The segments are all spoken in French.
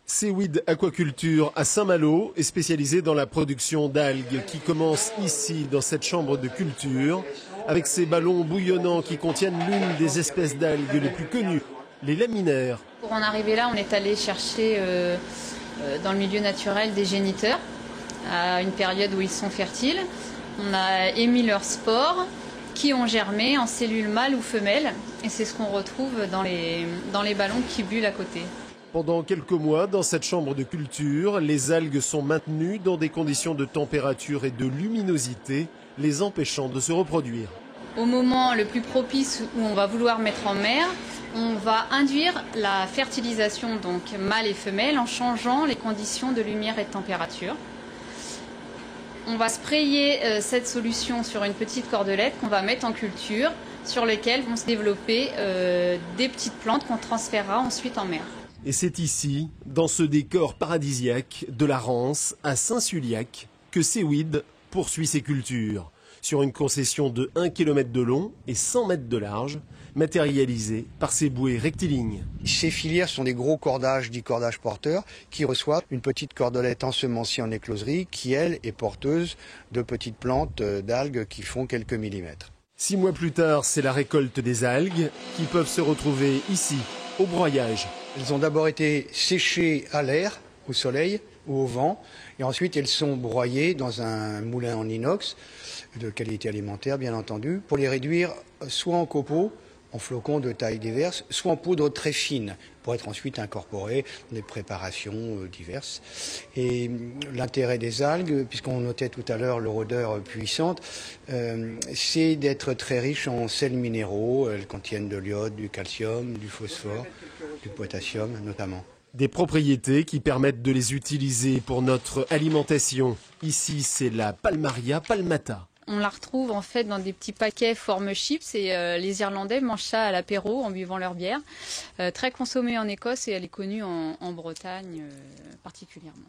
Seaweed Aquaculture à Saint-Malo est spécialisée dans la production d'algues qui commence ici, dans cette chambre de culture, avec ces ballons bouillonnants qui contiennent l'une des espèces d'algues les plus connues, les laminaires. Pour en arriver là, on est allé chercher dans le milieu naturel des géniteurs, à une période où ils sont fertiles. On a émis leurs spores qui ont germé en cellules mâles ou femelles, et c'est ce qu'on retrouve dans les ballons qui bullent à côté. Pendant quelques mois, dans cette chambre de culture, les algues sont maintenues dans des conditions de température et de luminosité, les empêchant de se reproduire. Au moment le plus propice où on va vouloir mettre en mer, on va induire la fertilisation, donc mâle et femelle, en changeant les conditions de lumière et de température. On va sprayer cette solution sur une petite cordelette qu'on va mettre en culture, sur lesquelles vont se développer des petites plantes qu'on transférera ensuite en mer. Et c'est ici, dans ce décor paradisiaque de la Rance, à Saint-Suliac, que Seaweed poursuit ses cultures, sur une concession de 1 km de long et 100 mètres de large, matérialisée par ces bouées rectilignes. Ces filières sont des gros cordages, dits cordages porteurs, qui reçoivent une petite cordelette ensemencée en écloserie qui, elle, est porteuse de petites plantes d'algues qui font quelques millimètres. 6 mois plus tard, c'est la récolte des algues qui peuvent se retrouver ici, au broyage. Elles ont d'abord été séchées à l'air, au soleil ou au vent, et ensuite elles sont broyées dans un moulin en inox, de qualité alimentaire bien entendu, pour les réduire soit en copeaux, en flocons de taille diverses, soit en poudre très fine, pour être ensuite incorporées dans des préparations diverses. Et l'intérêt des algues, puisqu'on notait tout à l'heure leur odeur puissante, c'est d'être très riches en sels minéraux. Elles contiennent de l'iode, du calcium, du phosphore, du potassium notamment. Des propriétés qui permettent de les utiliser pour notre alimentation. Ici, c'est la Palmaria palmata. On la retrouve en fait dans des petits paquets forme chips et les Irlandais mangent ça à l'apéro en buvant leur bière. Très consommée en Écosse et elle est connue en Bretagne particulièrement.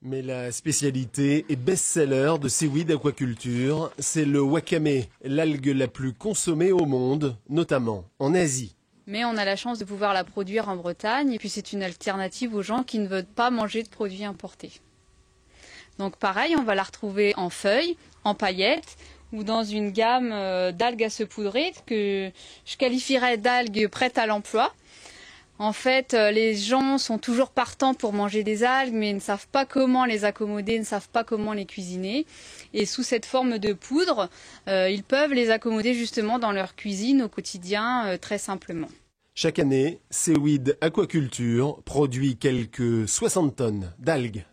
Mais la spécialité et best-seller de Seaweed Aquaculture, c'est le wakame, l'algue la plus consommée au monde, notamment en Asie. Mais on a la chance de pouvoir la produire en Bretagne et puis c'est une alternative aux gens qui ne veulent pas manger de produits importés. Donc pareil, on va la retrouver en feuilles, en paillettes ou dans une gamme d'algues à se poudrer que je qualifierais d'algues prêtes à l'emploi. En fait, les gens sont toujours partants pour manger des algues, mais ne savent pas comment les accommoder, ne savent pas comment les cuisiner. Et sous cette forme de poudre, ils peuvent les accommoder justement dans leur cuisine au quotidien très simplement. Chaque année, Seaweed Aquaculture produit quelques 60 tonnes d'algues.